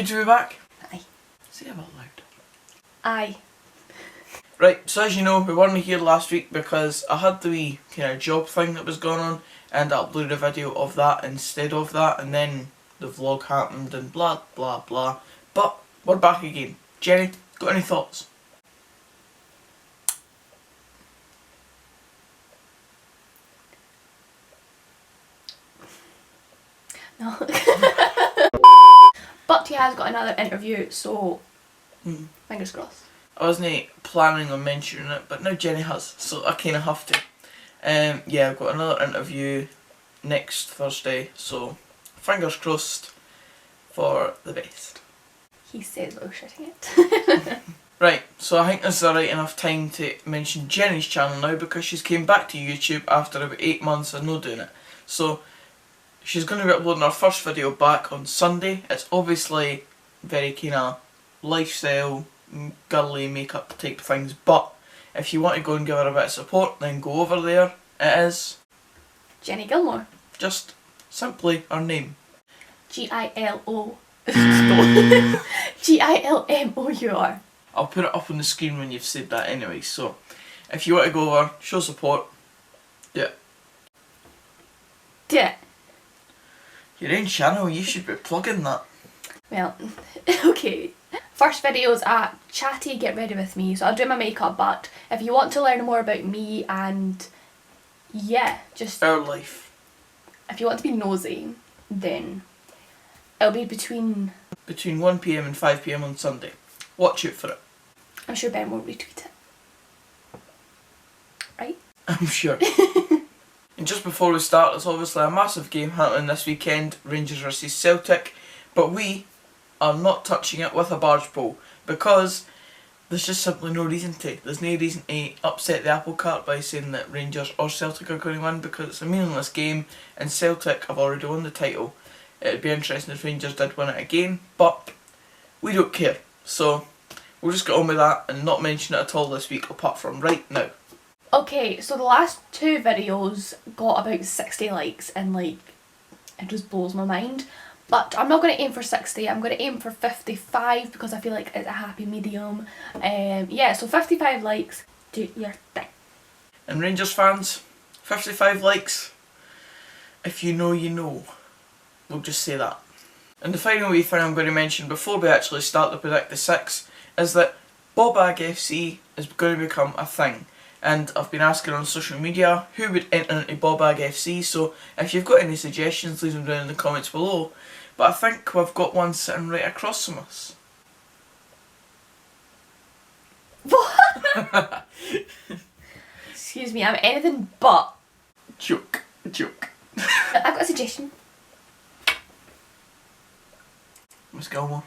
to be back? Aye. Say it out loud. Aye. Right, so as you know, we weren't here last week because I had the wee kind of job thing that was going on, and I uploaded a video of that instead of that, and then the vlog happened and blah blah blah. But we're back again. Jenny, got any thoughts? No. But he has got another interview, so fingers crossed. I wasn't planning on mentioning it, but now Jenny has, so I kind of have to. Yeah, I've got another interview next Thursday, so fingers crossed for the best. He says while shitting it. Right, so I think this is the right enough time to mention Jenny's channel now because she's came back to YouTube after about 8 months of not doing it. So she's going to be uploading her first video back on Sunday. It's obviously very kind of lifestyle, girly makeup type things, but if you want to go and give her a bit of support, then go over there. It is Jenny Gilmore. just simply her name. Gilo. Gilmour. I'll put it up on the screen when you've said that anyway, so if you want to go over, show support, do it. Yeah. Your own channel, you should be plugging that. Well, okay. First video is at Chatty Get Ready With Me, so I'll do my makeup, but if you want to learn more about me and yeah, just Our life. if you want to be nosy, then it'll be between 1 PM and 5 PM on Sunday. Watch out for it. I'm sure Ben won't retweet it. Right? I'm sure. And just before we start, there's obviously a massive game happening this weekend, Rangers vs Celtic, but we are not touching it with a barge pole because there's just simply no reason to. There's no reason to upset the apple cart by saying that Rangers or Celtic are going to win because it's a meaningless game and Celtic have already won the title. It'd be interesting if Rangers did win it again, but we don't care. So we'll just get on with that and not mention it at all this week apart from right now. Okay, so the last two videos got about 60 likes and like, it just blows my mind. But I'm not going to aim for 60, I'm going to aim for 55 because I feel like it's a happy medium. Yeah, so 55 likes, do your thing. And Rangers fans, 55 likes. If you know, you know. We'll just say that. And the final wee thing I'm going to mention before we actually start to predict the 6 is that Bobag FC is going to become a thing. And I've been asking on social media who would enter into Bobag FC, so if you've got any suggestions, leave them down in the comments below. But I think we've got one sitting right across from us. What? Excuse me, I'm anything but. Joke. I've got a suggestion. Miss Gilmore.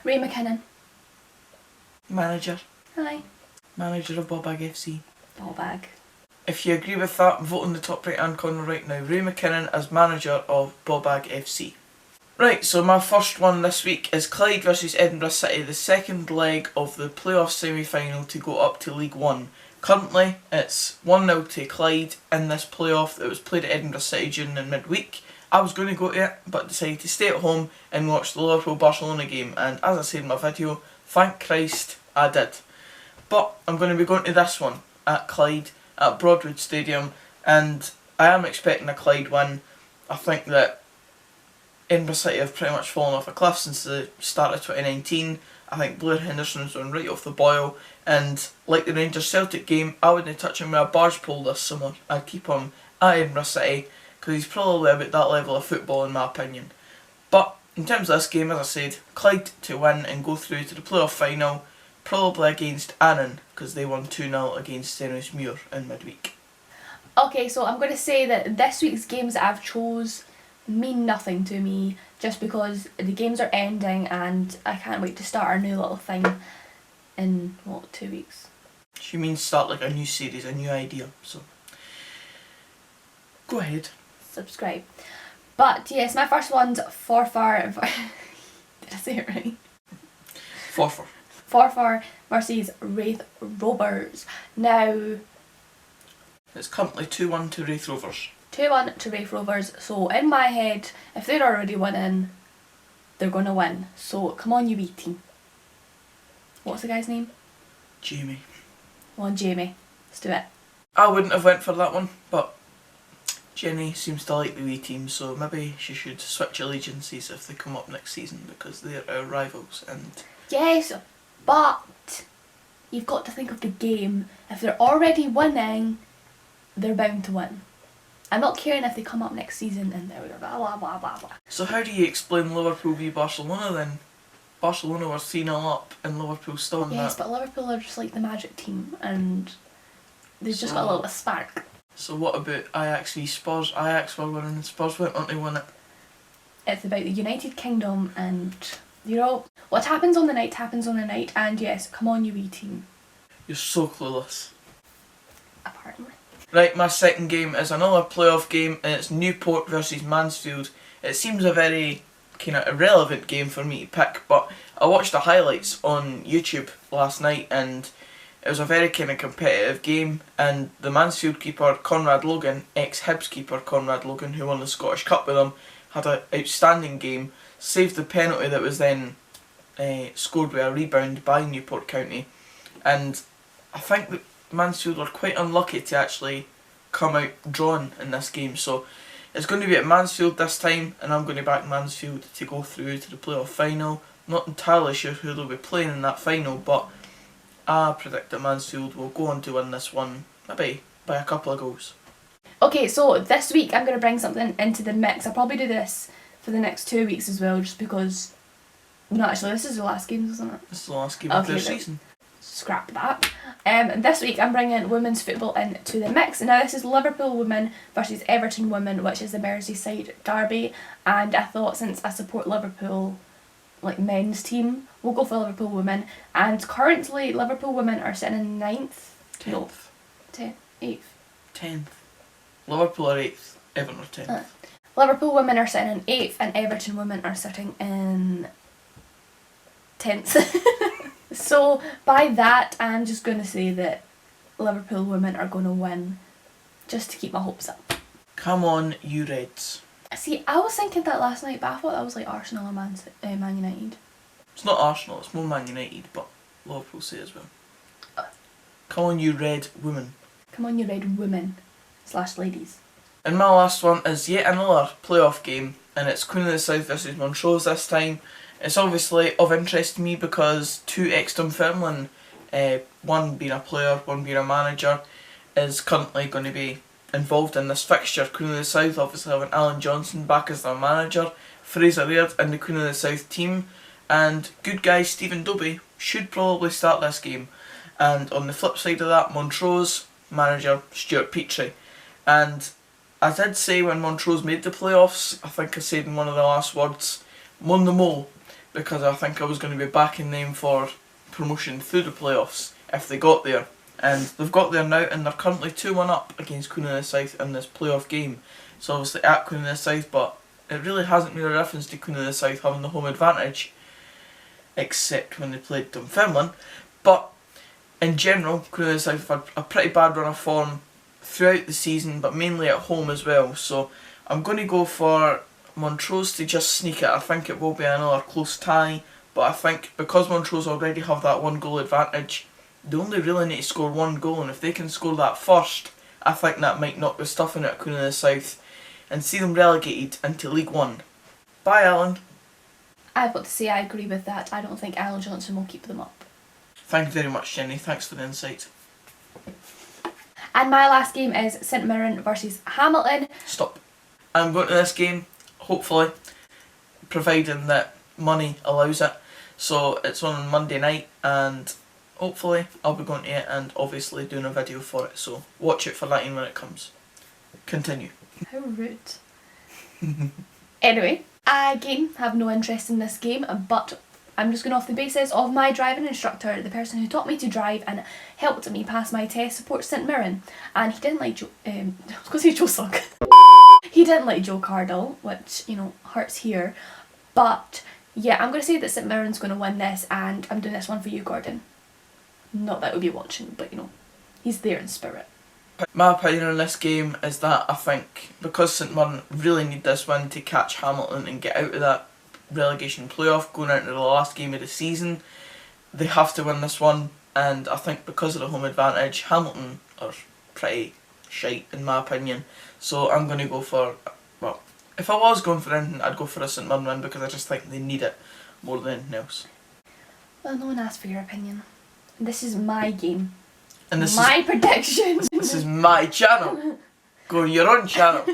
Ray McKinnon. Manager. Hi. Manager of Bobag FC. Ball bag. If you agree with that, vote in the top right hand corner right now. Ray McKinnon as manager of Bobag FC. Right, so my first one this week is Clyde vs Edinburgh City, the second leg of the playoff semi-final to go up to League One. Currently, it's 1-0 to Clyde in this playoff that was played at Edinburgh City during the midweek. I was going to go to it, but decided to stay at home and watch the Liverpool-Barcelona game, and as I said in my video, thank Christ I did. But I'm going to be going to this one at Clyde, at Broadwood Stadium, and I am expecting a Clyde win. I think that Edinburgh City have pretty much fallen off a cliff since the start of 2019. I think Blair Henderson's on right off the boil, and like the Rangers Celtic game, I wouldn't touch him with a barge pole this summer. I'd keep him at Edinburgh City because he's probably about that level of football in my opinion. But in terms of this game, as I said, Clyde to win and go through to the playoff final, probably against Annan because they won 2-0 against Stenhousemuir in midweek. Okay, so I'm going to say that this week's games that I've chose mean nothing to me just because the games are ending and I can't wait to start our new little thing in, 2 weeks? She means start like a new series, a new idea, so go ahead. Subscribe. But yes, my first one's Forfar. Did I say it right? Forfar. Forfar versus Wraith Rovers. Now, it's currently 2-1 to Wraith Rovers. 2-1 to Wraith Rovers, so in my head, if they're already winning, they're going to win. So come on, you wee team. What's the guy's name? Jamie. Come on, Jamie. Let's do it. I wouldn't have went for that one, but Jenny seems to like the wee team, so maybe she should switch allegiances if they come up next season, because they're our rivals. And Yes, but you've got to think of the game. If they're already winning, they're bound to win. I'm not caring if they come up next season and they're blah blah blah blah blah. so how do you explain Liverpool v Barcelona then? Barcelona were 3-0 up and Liverpool still in Yes, that. but Liverpool are just like the magic team and they've just got a little bit of spark. So what about Ajax v Spurs? Ajax were winning and Spurs went on to win it. It's about the United Kingdom and, you know, what happens on the night happens on the night, and yes, come on you wee team, You're so clueless. apparently. Right, my second game is another playoff game, and it's Newport versus Mansfield. It seems a very kind of irrelevant game for me to pick, but I watched the highlights on YouTube last night, and it was a very kind of competitive game, and the Mansfield keeper, Conrad Logan, ex-Hibs keeper Conrad Logan, who won the Scottish Cup with them, had an outstanding game, saved the penalty that was then scored with a rebound by Newport County, and I think that Mansfield were quite unlucky to actually come out drawn in this game, so it's going to be at Mansfield this time, and I'm going to back Mansfield to go through to the playoff final. Not entirely sure who they'll be playing in that final, but I predict that Mansfield will go on to win this one, maybe by a couple of goals. Okay, so this week I'm going to bring something into the mix. I'll probably do this for the next 2 weeks as well, just because... No, actually, this is the last game, isn't it? This is the last game of their season. Scrap that. This week I'm bringing women's football into the mix. Now this is Liverpool women versus Everton women, which is the Merseyside derby, and I thought, since I support Liverpool like men's team, we'll go for Liverpool women. And currently Liverpool women are sitting in 9th. 10th. No, 8th. 10th. Liverpool are 8th, Everton are 10th. Liverpool women are sitting in 8th and Everton women are sitting in 10th. So by that, I'm just going to say that Liverpool women are going to win, just to keep my hopes up. Come on, you Reds. See, I was thinking that last night, but I thought that was like Arsenal or Man United. It's not Arsenal, it's more Man United, but Liverpool say as well. Come on, you Red women. Come on, you red women / ladies. And my last one is yet another playoff game, and it's Queen of the South versus Montrose this time. It's obviously of interest to me because two ex-Dunfermline, one being a player, one being a manager, is currently going to be involved in this fixture. Queen of the South obviously having Alan Johnson back as their manager, Fraser Laird in the Queen of the South team, and good guy Stephen Dobie should probably start this game. And on the flip side of that, Montrose manager Stuart Petrie. And I did say when Montrose made the playoffs, I think I said in one of the last words, Mon the Mole, because I think I was going to be backing them for promotion through the playoffs if they got there. And they've got there now, and they're currently 2-1 up against Queen of the South in this playoff game. So obviously at Queen of the South, but it really hasn't made a difference to Queen of the South having the home advantage, except when they played Dunfermline. But in general, Queen of the South have had a pretty bad run of form throughout the season, but mainly at home as well. So I'm going to go for Montrose to just sneak it. I think it will be another close tie, but I think because Montrose already have that 1 goal advantage, they only really need to score 1 goal, and if they can score that first, I think that might knock the stuffing out of Queen of the South and see them relegated into League One. Bye, Alan. I've got to say I agree with that. I don't think Alan Johnson will keep them up. Thank you very much, Jenny. Thanks for the insight. And my last game is St Mirren versus Hamilton. Stop. I'm going to this game, hopefully, providing that money allows it. So it's on Monday night, and hopefully I'll be going to it and obviously doing a video for it. So watch it for that when it comes. Continue. How rude. Anyway, I again have no interest in this game, but I'm just going off the basis of my driving instructor, the person who taught me to drive and helped me pass my test, supports St Mirren, and he didn't like I was going to say Joe Sugg. He didn't like Joe Cardle, which, you know, hurts here. But yeah, I'm going to say that St Mirren's going to win this, and I'm doing this one for you, Gordon. Not that he'll be watching, but you know, he's there in spirit. My opinion on this game is that I think because St Mirren really need this win to catch Hamilton and get out of that relegation playoff going into the last game of the season. They have to win this one, and I think because of the home advantage, Hamilton are pretty shite in my opinion. So I'm going to go for, well, if I was going for anything, I'd go for a St Mirren win because I just think they need it more than anything else. Well, no one asked for your opinion. This is my game. And this my prediction. This is my channel. Go on your own channel.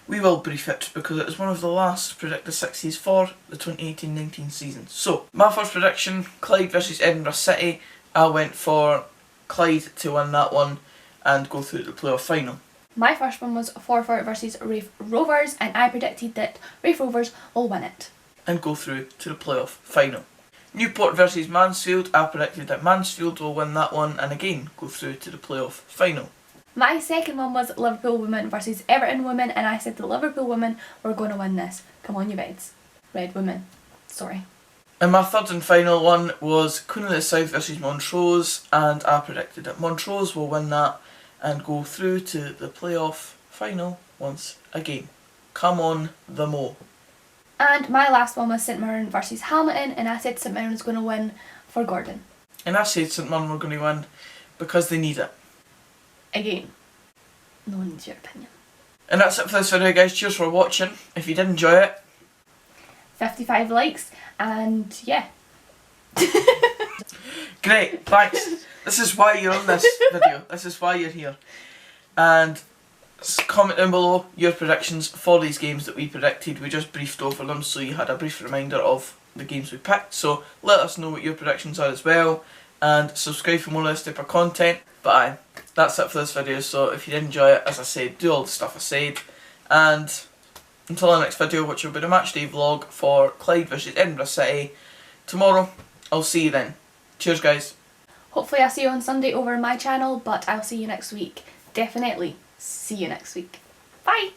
We will brief it because it is one of the last predicted 60s for the 2018-19 season. So, my first prediction, Clyde versus Edinburgh City. I went for Clyde to win that one and go through to the playoff final. My first one was Forfar versus Raith Rovers, and I predicted that Raith Rovers will win it. And go through to the playoff final. Newport versus Mansfield. I predicted that Mansfield will win that one and again go through to the playoff final. My second one was Liverpool women versus Everton women, and I said the Liverpool women were going to win this. Come on, you Reds. Red women. Sorry. And my third and final one was Queen of the South versus Montrose, and I predicted that Montrose will win that and go through to the playoff final once again. Come on, the Mo. And my last one was St Mirren versus Hamilton, and I said St Mirren was going to win for Gordon. And I said St Mirren were going to win because they need it. Again, no one needs your opinion. And that's it for this video, guys. Cheers for watching. If you did enjoy it, 55 likes, and yeah. Great, thanks. This is why you're on this video. This is why you're here. And comment down below your predictions for these games that we predicted. We just briefed over them so you had a brief reminder of the games we picked. So let us know what your predictions are as well. And subscribe for more of this type of content. But aye, that's it for this video. So if you did enjoy it, as I said, do all the stuff I said. And until the next video, which will be the matchday vlog for Clyde versus Edinburgh City tomorrow, I'll see you then. Cheers, guys. Hopefully I'll see you on Sunday over on my channel, but I'll see you next week. Definitely see you next week. Bye!